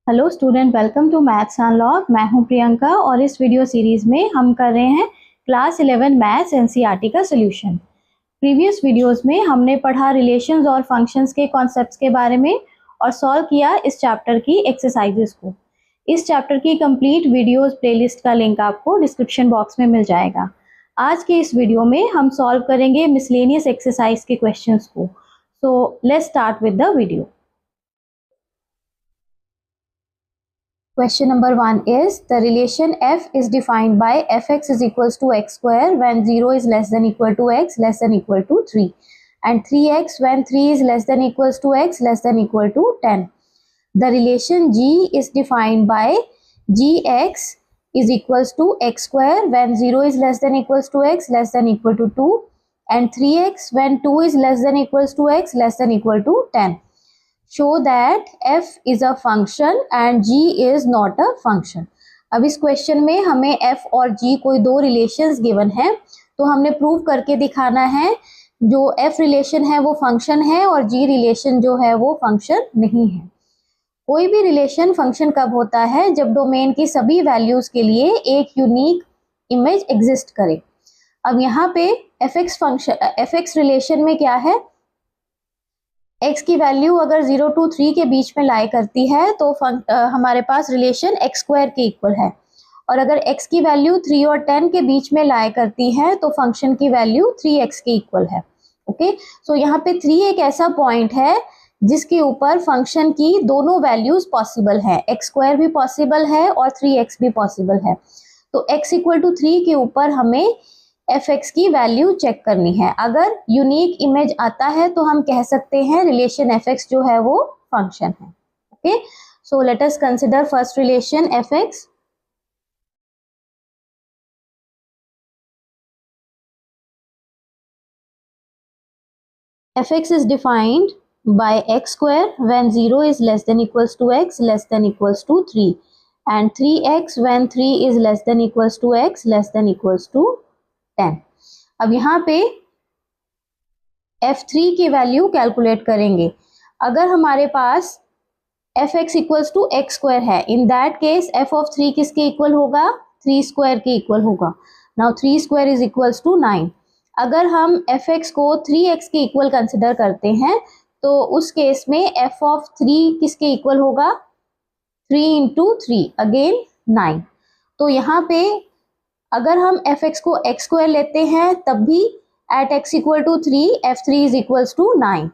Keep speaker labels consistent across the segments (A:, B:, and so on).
A: Hello student, welcome to maths unlock. मैं हूं प्रियंका और इस वीडियो सीरीज में हम कर रहे हैं क्लास 11 मैथ्स एनसीईआरटी का सोल्यूशन। प्रीवियस वीडियोस में हमने पढ़ा रिलेशंस और फंक्शंस के कॉन्सेप्ट्स के बारे में और सॉल्व किया इस चैप्टर की एक्सरसाइजेस को। इस चैप्टर की कंप्लीट वीडियोस प्लेलिस्ट का लिंक आपको डिस्क्रिप्शन बॉक्स में मिल जाएगा। आज के इस वीडियो में हम सॉल्व करेंगे मिसलेनियस एक्सरसाइज के क्वेश्चंस को। सो let's start with the video. Question number 1 is the relation f is defined by fx is equals to x square when 0 is less than equal to x less than equal to 3 and 3x when 3 is less than equals to x less than equal to 10. The relation g is defined by gx is equals to x square when 0 is less than equals to x less than equal to 2 and 3x when 2 is less than equals to x less than equal to 10. Show that f is a function and g is not a function. अब इस question में हमें f और g कोई दो relations given है, तो हमने प्रूव करके दिखाना है जो f रिलेशन है वो फंक्शन है और g रिलेशन जो है वो फंक्शन नहीं है। कोई भी रिलेशन फंक्शन कब होता है? जब डोमेन की सभी वैल्यूज के लिए एक यूनिक इमेज एग्जिस्ट करे। अब यहाँ पे fx रिलेशन में क्या है? x की वैल्यू अगर 0 to 3 के बीच में लाई करती है तो हमारे पास रिलेशन x स्क्वायर के इक्वल है, और अगर x की वैल्यू 3 और 10 के बीच में लाई करती है तो फंक्शन की वैल्यू 3x के इक्वल है। ओके, सो यहाँ पे 3 एक ऐसा पॉइंट है जिसके ऊपर फंक्शन की दोनों वैल्यूज पॉसिबल है, x स्क्वायर भी पॉसिबल है और 3x भी पॉसिबल है। तो x इक्वल टू 3 के ऊपर हमें fx की वैल्यू चेक करनी है। अगर यूनिक इमेज आता है तो हम कह सकते हैं रिलेशन fx जो है वो फंक्शन है। Okay, so let us consider first relation fx। fx is defined by x square when 0 is less than equals to x less than equals to 3 and 3x when 3 is less than equals to x less than equals to 10। अब यहाँ पे f3 की value calculate करेंगे। अगर हमारे पास fx equals to x square है, in that case f of 3 किसके इक्वल होगा? 3 स्क्वायर के इक्वल होगा। Now 3 square is equals to 9। अगर हम fx को 3x के इक्वल कंसिडर करते हैं तो उस केस में f ऑफ 3 किसके इक्वल होगा? 3 इंटू 3 अगेन 9। तो यहाँ पे अगर हम fx को x स्क्वायर लेते हैं तब भी at x equal to 3 f3 is equals to 9।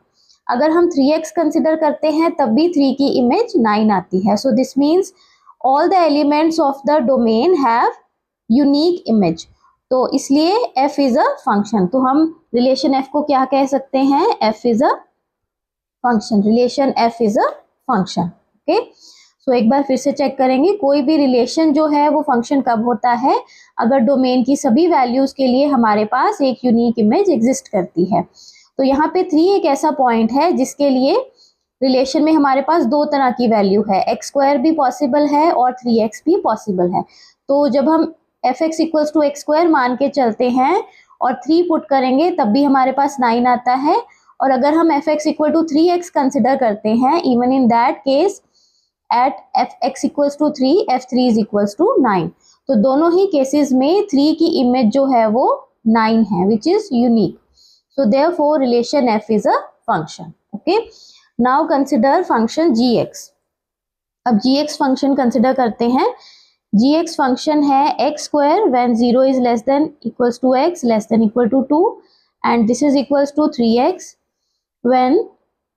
A: अगर हम 3x कंसिडर करते हैं तब भी 3 की इमेज 9 आती है। So this means all the elements of the domain have unique image, तो इसलिए f इज अ फंक्शन। तो हम रिलेशन f को क्या कह सकते हैं? f is a function. Relation f is a function. Okay, तो एक बार फिर से चेक करेंगे, कोई भी रिलेशन जो है वो फंक्शन कब होता है? अगर डोमेन की सभी वैल्यूज के लिए हमारे पास एक यूनिक इमेज एग्जिस्ट करती है। तो यहाँ पे 3 एक ऐसा पॉइंट है जिसके लिए रिलेशन में हमारे पास दो तरह की वैल्यू है, एक्स स्क्वायर भी पॉसिबल है और 3x भी पॉसिबल है। तो जब हम fx equals to x square मान के चलते हैं और 3 पुट करेंगे तब भी हमारे पास 9 आता है, और अगर हम fx equal to 3x consider करते हैं even in that case at fx equals to 3 f3 is equals to 9। तो दोनों ही केसेस में 3 की इमेज जो है वो 9 है, which is unique. So therefore relation f is a function. Okay, now consider function gx। अब gx फंक्शन कंसिडर करते हैं। gx फंक्शन है x square when 0 is less than equals to x less than equal to 2 and this is equals to 3x when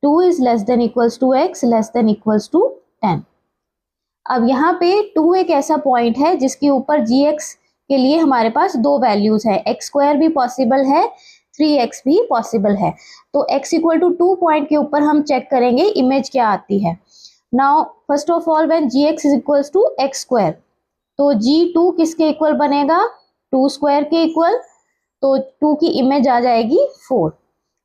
A: 2 is less than equals to x less than equals to 10। अब यहाँ पे 2 एक ऐसा point है जिसके ऊपर gx के लिए हमारे पास दो वैल्यूज है, एक्स स्क्वायर भी पॉसिबल है, 3x भी पॉसिबल है। तो x इक्वल टू 2 पॉइंट के ऊपर हम चेक करेंगे इमेज क्या आती है। Now first of all when gx is equals to x square, तो g2 किसके इक्वल बनेगा? 2 स्क्वायर के इक्वल, तो 2 की इमेज आ जाएगी 4।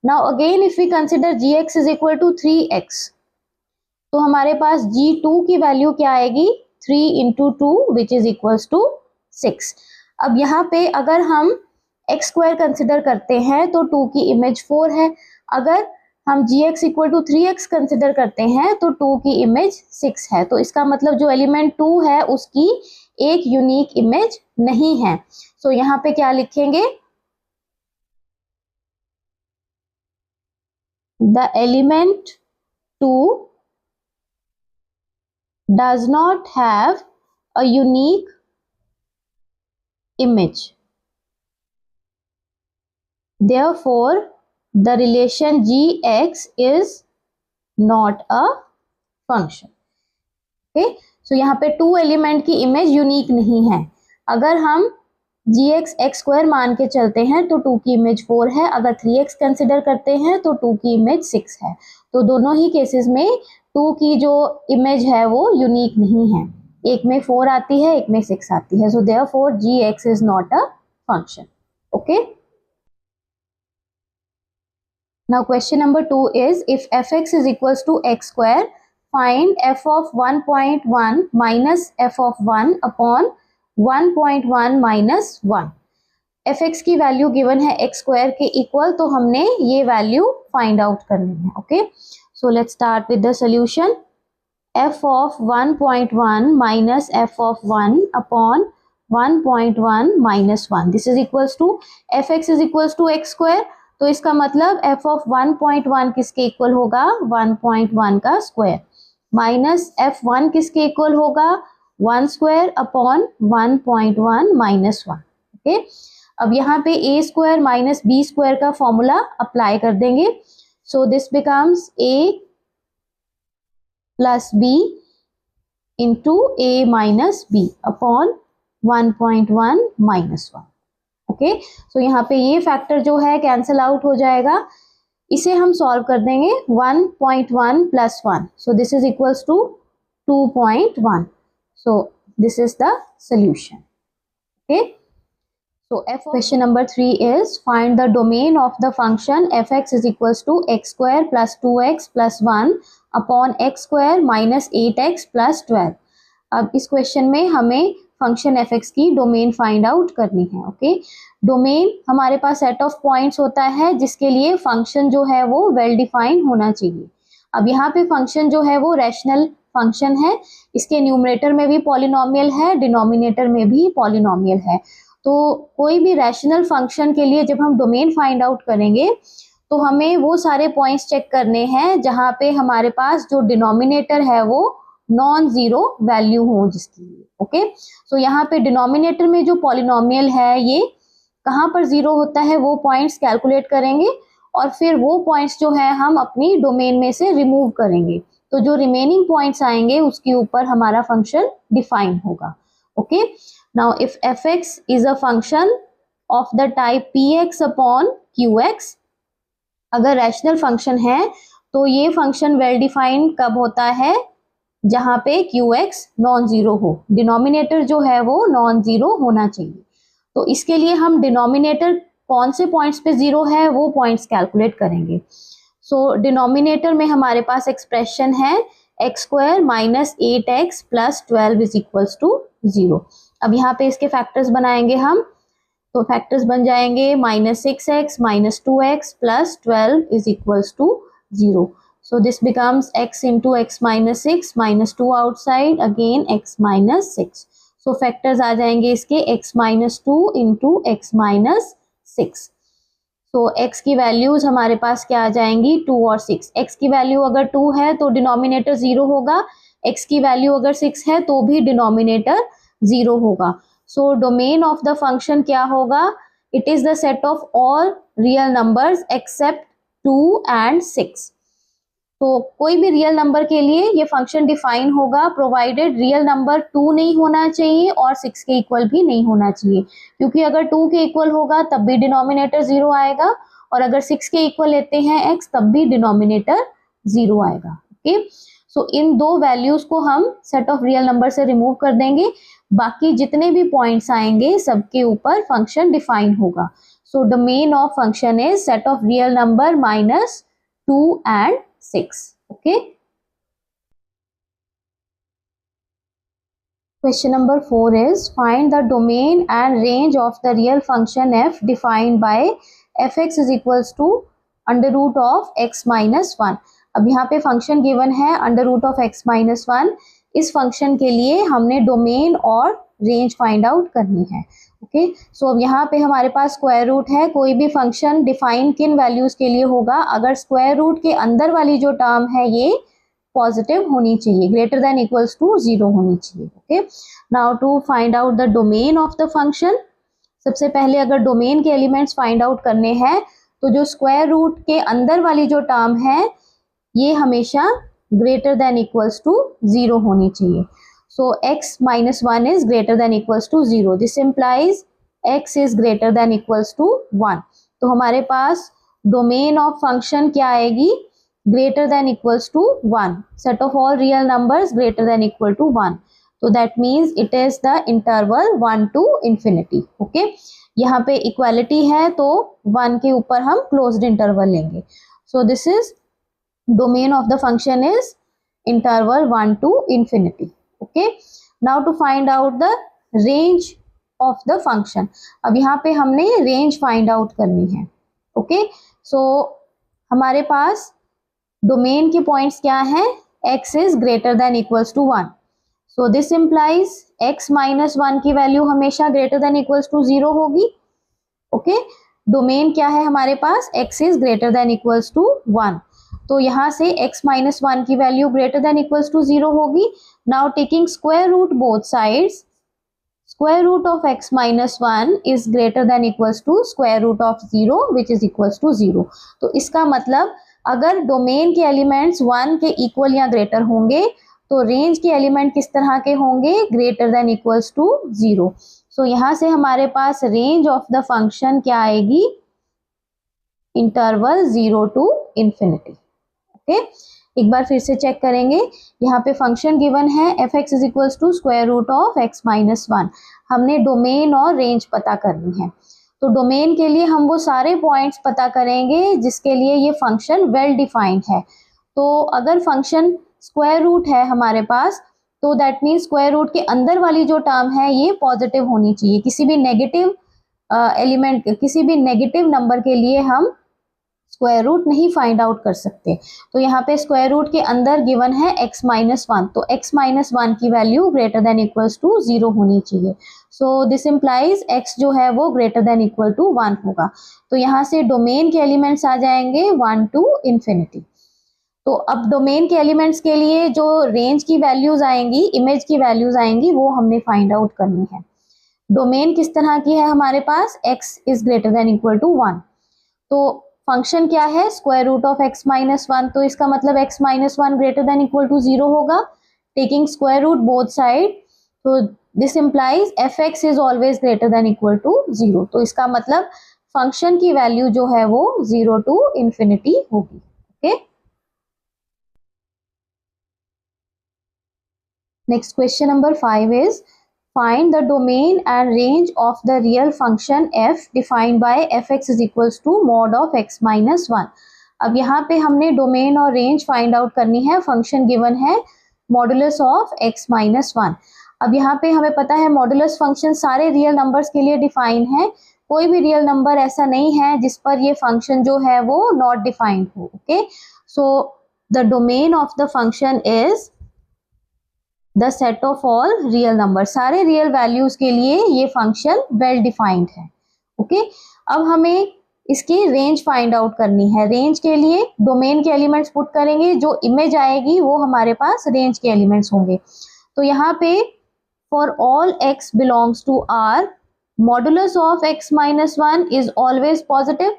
A: Now again if we consider gx is equal to 3x, तो हमारे पास g2 की वैल्यू क्या आएगी? 3 into 2 which is equals to 6। अब यहाँ पे अगर हम एक्स स्क्वायर कंसिडर करते हैं तो 2 की इमेज 4 है। अगर हम gx equal to 3x consider करते हैं तो 2 की इमेज 6 है, तो इसका मतलब जो एलिमेंट 2 है उसकी एक यूनिक इमेज नहीं है। सो यहाँ पे क्या लिखेंगे, the element 2 does not have a unique image, therefore the relation gx is not a function। Okay, so यहाँ पे 2 एलिमेंट की इमेज यूनिक नहीं है। अगर हम gx x स्क्वायर मान के चलते हैं तो 2 की इमेज 4 है, अगर 3x कंसिडर करते हैं तो 2 की इमेज 6 है। तो दोनों ही केसेस में 2 की जो इमेज है वो यूनिक नहीं है, एक में 4 आती है, एक में 6 आती है। So therefore gx is not a function. Okay, now question number 2 is if fx is equals to x square, find f of 1.1 minus f of 1 upon 1.1 minus 1। fx की वैल्यू गिवन है x स्क्वायर के equal, तो हमने ये value find out करनी है। Okay, so let's start with the solution. f of 1.1 minus f of 1 upon 1.1 minus 1, this is equals to fx is equals to x square, तो इसका मतलब f of 1.1 किसके इक्वल होगा, 1.1 का स्क्वायर, माइनस f1 किसके equal होगा, 1 square upon 1.1 minus 1। Okay, अब यहाँ पे a square minus b square का फॉर्मूला अप्लाई कर देंगे। So this becomes a plus b into a minus b upon 1.1 minus 1। Okay, so यहाँ पे ये फैक्टर जो है कैंसल आउट हो जाएगा, इसे हम सॉल्व कर देंगे 1.1 plus 1, so this is equals to 2.1। So this is the solution. Okay, so question number 3 is find the domain of the function fx is equals to x square plus 2x plus 1 upon x square minus 8x plus 12। अब इस question में हमें function fx की domain find out करनी है। Okay, domain हमारे पास set of points होता है जिसके लिए फंक्शन जो है वो वेल डिफाइंड होना चाहिए। अब यहाँ पे फंक्शन जो है वो रैशनल फंक्शन है, इसके न्यूमरेटर में भी पॉलिनोमियल है, डिनोमिनेटर में भी पॉलिनोमियल है। तो कोई भी रैशनल फंक्शन के लिए जब हम डोमेन फाइंड आउट करेंगे तो हमें वो सारे पॉइंट्स चेक करने हैं जहाँ पे हमारे पास जो डिनोमिनेटर है वो नॉन जीरो वैल्यू हो जिसकी लिए। ओके, सो यहाँ पे डिनोमिनेटर में जो पॉलिनोमियल है ये कहाँ पर जीरो होता है वो पॉइंट्स कैलकुलेट करेंगे और फिर वो पॉइंट्स जो है हम अपनी डोमेन में से रिमूव करेंगे, तो जो रिमेनिंग पॉइंट्स आएंगे उसके ऊपर हमारा फंक्शन डिफाइन होगा। Okay, now if fx is a function of the type px upon qx, अगर रैशनल फंक्शन है तो ये फंक्शन वेल डिफाइंड कब होता है, जहां पे qx नॉन जीरो हो, डिनोमिनेटर जो है वो नॉन जीरो होना चाहिए। तो इसके लिए हम डिनोमिनेटर कौन से पॉइंट्स पे जीरो है वो पॉइंट्स कैलकुलेट करेंगे। सो डिनोमिनेटर में हमारे पास एक्सप्रेशन है x square minus 8x plus 12 is equals to 0। अब यहाँ पे इसके फैक्टर्स बनाएंगे हम, तो फैक्टर्स बन जाएंगे minus 6x minus 2x plus 12 is equals to 0। So this becomes x into x minus 6 minus 2 outside again x minus 6। So factors आ जाएंगे इसके x minus 2 into x minus 6। तो x की वैल्यूज हमारे पास क्या आ जाएंगी, 2 और 6। x की वैल्यू अगर 2 है तो डिनोमिनेटर 0 होगा, x की वैल्यू अगर 6 है तो भी डिनोमिनेटर 0 होगा। So domain of the function क्या होगा, it is the set of all real numbers accept 2 and 6। तो कोई भी रियल नंबर के लिए ये फंक्शन डिफाइन होगा प्रोवाइडेड रियल नंबर 2 नहीं होना चाहिए और 6 के इक्वल भी नहीं होना चाहिए, क्योंकि अगर 2 के इक्वल होगा तब भी डिनोमिनेटर 0 आएगा और अगर 6 के इक्वल लेते हैं x तब भी डिनोमिनेटर 0 आएगा। ओके, सो इन दो वैल्यूज को हम सेट ऑफ रियल नंबर से रिमूव कर देंगे, बाकी जितने भी पॉइंट्स आएंगे सबके ऊपर फंक्शन डिफाइन होगा। So domain of function is set of real number minus 2 and 6. Okay. Question number 4 is find the domain and range of the real function f defined by fx is equals to under root of x minus 1। अब यहाँ पे function given है under root of x minus 1। इस function के लिए हमने domain और range find out करनी है। ओके, सो अब यहाँ पे हमारे पास स्क्वायर रूट है। कोई भी फंक्शन डिफाइन किन वैल्यूज के लिए होगा, अगर स्क्वायर रूट के अंदर वाली जो टर्म है ये पॉजिटिव होनी चाहिए, ग्रेटर देन इक्वल्स टू 0 होनी चाहिए। Okay, now to find out the domain of the function, सबसे पहले अगर डोमेन के एलिमेंट्स फाइंड आउट करने हैं तो जो स्क्वायर रूट के अंदर वाली जो टर्म है ये हमेशा ग्रेटर देन इक्वल्स टू 0 होनी चाहिए। सो x minus 1 is greater than equals to 0. This implies x is greater than equals to 1. तो हमारे पास डोमेन ऑफ फंक्शन क्या आएगी, greater than equals to 1, set of all real numbers greater than equal to 1। तो that means it is the interval 1 to infinity। Okay, यहाँ पे equality है तो 1 के ऊपर हम क्लोज्ड इंटरवल लेंगे। So this is domain of the function is interval 1 to infinity। Okay, now to find out the range of the function. अब यहाँ पे हमने रेंज फाइंड आउट करनी है। ओके, सो हमारे पास डोमेन के पॉइंट्स क्या है, x is greater than equals to 1। So this implies x minus 1 की वैल्यू हमेशा ग्रेटर देन इक्वल्स टू 0 होगी। ओके, डोमेन क्या है हमारे पास, x is greater than equals to 1। तो यहाँ से x माइनस 1 की value greater than equals to 0 होगी। Now taking square root both sides, square root of x minus 1 is greater than equals to square root of 0 which is equals to 0। तो इसका मतलब अगर domain के elements 1 के equal या greater होंगे तो रेंज के एलिमेंट किस तरह के होंगे, ग्रेटर देन इक्वल्स टू 0। सो यहाँ से हमारे पास रेंज ऑफ द फंक्शन क्या आएगी, इंटरवल 0 to infinity। ओके, एक बार फिर से चेक करेंगे, यहाँ पे फंक्शन गिवन है f(x) is equals to square root of x minus 1। हमने डोमेन और रेंज पता करनी है। तो डोमेन के लिए हम वो सारे पॉइंट्स पता करेंगे जिसके लिए ये फंक्शन वेल डिफाइंड है। तो अगर फंक्शन स्क्वायर रूट है हमारे पास तो दैट मीन्स स्क्वायर रूट के अंदर वाली जो टर्म है ये पॉजिटिव होनी चाहिए। किसी भी नेगेटिव एलिमेंट, किसी भी नेगेटिव नंबर के लिए हम स्क्वायर रूट नहीं फाइंड आउट कर सकते। तो यहाँ पे स्क्वायर रूट के अंदर गिवन है x माइनस 1, तो x माइनस 1 की value greater than equals to 0 होनी चाहिए। सो दिस इम्प्लाइज x जो है वो ग्रेटर देन इक्वल टू 1 होगा। तो यहाँ से डोमेन के एलिमेंट्स आ जाएंगे 1 to infinity। तो अब डोमेन के एलिमेंट्स के लिए जो रेंज की वैल्यूज आएंगी, इमेज की वैल्यूज आएंगी, वो हमने फाइंड आउट करनी है। डोमेन किस तरह की है हमारे पास, x is greater than equal to 1। तो फंक्शन क्या है, square root of x minus 1, तो इसका मतलब x minus 1 greater than equal to 0 होगा। Taking square root both side, तो this implies f(x) is always greater than equal to 0। तो इसका मतलब फंक्शन की वैल्यू जो है वो 0 to infinity होगी। Okay, next question number 5 is find the domain and range of the real function f defined by f(x) is equals to mod of x minus 1। अब यहाँ पे हमने डोमेन और रेंज फाइंड आउट करनी है। Function given है modulus of x minus 1। अब यहाँ पे हमें पता है मॉडुलस फंक्शन सारे रियल नंबर्स के लिए डिफाइन है। कोई भी रियल नंबर ऐसा नहीं है जिस पर ये फंक्शन जो है वो नॉट डिफाइंड हो। Okay, so the domain of the function is the set of all real number, सारे रियल वैल्यूज के लिए ये फंक्शन वेल डिफाइंड है। ओके, अब हमें इसकी रेंज फाइंड आउट करनी है। रेंज के लिए डोमेन के एलिमेंट्स पुट करेंगे, जो इमेज आएगी वो हमारे पास रेंज के एलिमेंट्स होंगे। तो यहाँ पे for all x belongs to R, modulus of x minus 1 is always positive.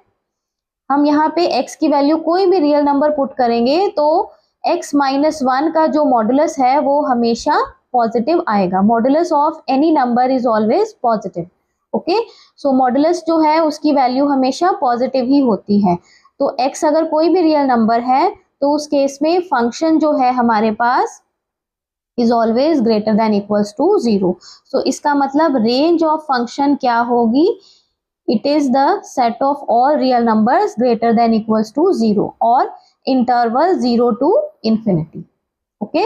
A: हम यहाँ पे x की वैल्यू कोई भी रियल नंबर पुट करेंगे तो x माइनस 1 का जो मॉडुलस है वो हमेशा पॉजिटिव आएगा। Modulus of any number is always positive. Okay, so modulus जो है उसकी वैल्यू हमेशा पॉजिटिव ही होती है। तो x अगर कोई भी रियल नंबर है तो उस केस में फंक्शन जो है हमारे पास is always greater than equals to 0। So इसका मतलब रेंज ऑफ फंक्शन क्या होगी, it is the set of all real numbers greater than equals to 0 और interval 0 to infinity। Okay,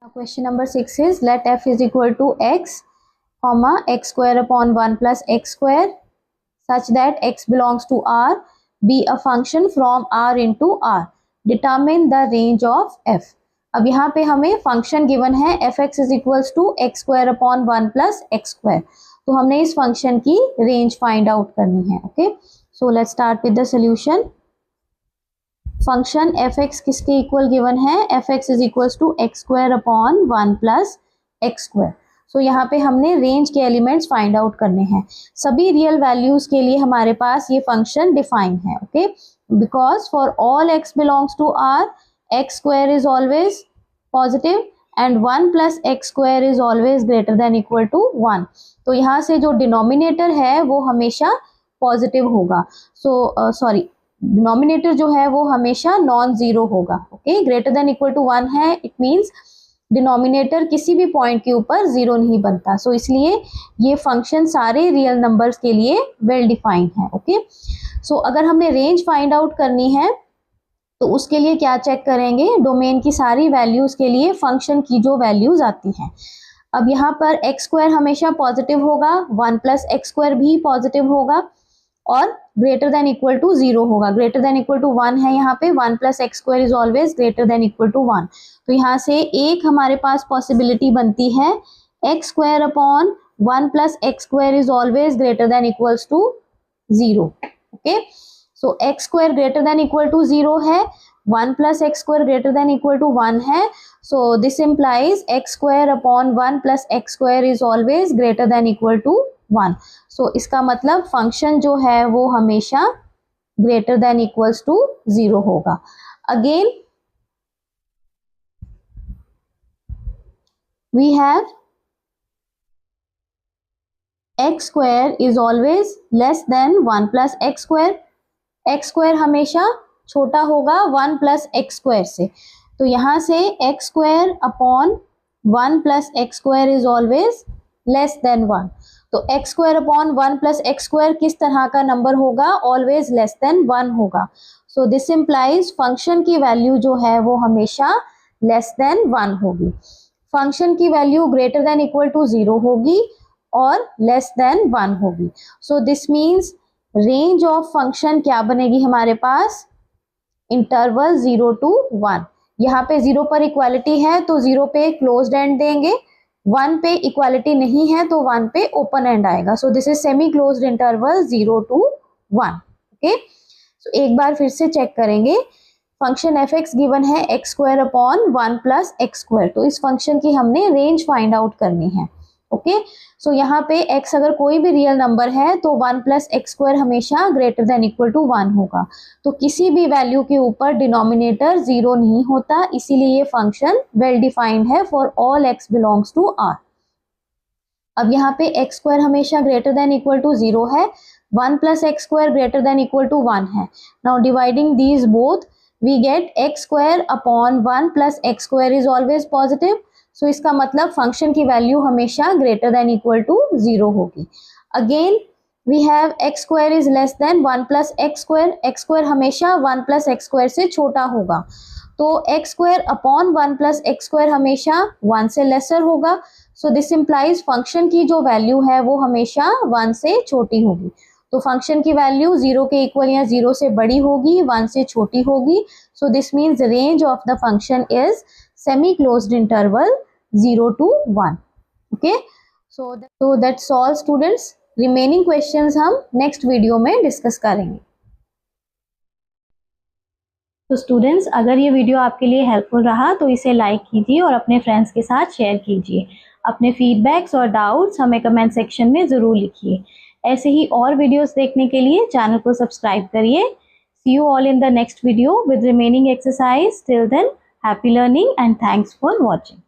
A: now question number 6 is let f is equal to x comma x square upon 1 plus x square such that x belongs to R, be a function from R into R. Determine the range of f. अब यहाँ पे हमें function given है fx is equals to x square upon 1 plus x square, तो हमने इस function की range find out करनी है. Okay, so let's start with the solution. Function fx किसके इक्वल गिवन है, fx is equals to x square upon 1 plus x square. So यहाँ पे हमने रेंज के एलिमेंट्स फाइंड आउट करने हैं. सभी रियल वैल्यूज के लिए हमारे पास ये फंक्शन डिफाइन है. Okay, because for all x belongs to r, x square is always positive and 1 plus x square is always greater than equal to 1. तो यहाँ से जो डिनोमिनेटर है वो हमेशा पॉजिटिव होगा. सो डिनोमिनेटर जो है वो हमेशा नॉन जीरो होगा. Okay, greater than equal to 1 है, इट मीन्स डिनोमिनेटर किसी भी पॉइंट के ऊपर जीरो नहीं बनता. सो इसलिए ये फंक्शन सारे रियल नंबर्स के लिए वेल डिफाइंड है. ओके, सो अगर हमने रेंज फाइंड आउट करनी है तो उसके लिए क्या चेक करेंगे, डोमेन की सारी वैल्यूज के लिए फंक्शन की जो वैल्यूज आती हैं. अब यहाँ पर एक्स स्क्वायर हमेशा पॉजिटिव होगा, 1 प्लस एक्स स्क्वायर भी पॉजिटिव होगा और ग्रेटर देन इक्वल टू 0 होगा. ग्रेटर देन इक्वल टू 1 है यहाँ पे, 1 plus x square is always greater than equal to 1. तो यहाँ से एक हमारे पास पॉसिबिलिटी बनती है x square upon 1 plus x square is always greater than equals to 0. Okay, so x square greater than equal to 0 है, 1 plus x square greater than equal to 1 है. So this implies x square upon 1 plus x square is always greater than equal to 1. So इसका मतलब function जो है वो हमेशा greater than equals to 0 होगा. Again we have x square is always less than 1 plus x square. x square हमेशा छोटा होगा 1 plus x square से, तो यहाँ से x square upon 1 plus x square is always less than 1. तो x square upon 1 plus x square किस तरह का नंबर होगा, always less than 1 होगा. so this implies फंक्शन की वैल्यू जो है वो हमेशा less than 1 होगी. फंक्शन की value greater than equal to 0 होगी और लेस देन 1 होगी. So this means range of function क्या बनेगी हमारे पास, इंटरवल 0 to 1. यहाँ पे 0 पर इक्वालिटी है तो 0 पे क्लोज्ड एंड देंगे, 1 पे इक्वालिटी नहीं है तो 1 पे ओपन एंड आएगा. So this is semi closed interval 0 to 1. Okay, so एक बार फिर से चेक करेंगे. फंक्शन एफ एक्स गिवन है x square upon 1 plus x square, तो इस फंक्शन की हमने रेंज फाइंड आउट करनी है. ओके, सो यहाँ पे x अगर कोई भी रियल नंबर है तो 1 प्लस एक्स स्क्वायर हमेशा ग्रेटर देन इक्वल टू 1 होगा. तो किसी भी वैल्यू के ऊपर डिनोमिनेटर 0 नहीं होता, इसीलिए ये फंक्शन वेल डिफाइंड है for all x belongs to r. अब यहाँ पे एक्स स्क्वायर हमेशा ग्रेटर देन इक्वल टू 0 है, 1 plus x square greater than equal to 1 है. Now dividing these both we get x square upon 1 plus x square is always positive. So इसका मतलब function की value हमेशा greater than equal to 0 होगी. Again we have x square is less than 1 plus x square. x square हमेशा 1 plus x square से छोटा होगा, तो x square upon 1 plus x square हमेशा 1 से lesser होगा. So this implies फंक्शन की जो वैल्यू है वो हमेशा 1 से छोटी होगी. तो फंक्शन की वैल्यू 0 के इक्वल या 0 से बड़ी होगी, 1 से छोटी होगी. So this means range of the function is semi closed interval 0 to 1. Okay, so that's all students. Remaining questions हम नेक्स्ट वीडियो में डिस्कस करेंगे. तो स्टूडेंट्स, अगर ये वीडियो आपके लिए हेल्पफुल रहा तो इसे लाइक कीजिए और अपने फ्रेंड्स के साथ शेयर कीजिए. अपने फीडबैक्स और डाउट्स हमें कमेंट सेक्शन में ज़रूर लिखिए. ऐसे ही और वीडियोस देखने के लिए चैनल को सब्सक्राइब करिए. See you all in the next video with remaining exercise. Till then, happy learning and thanks for watching.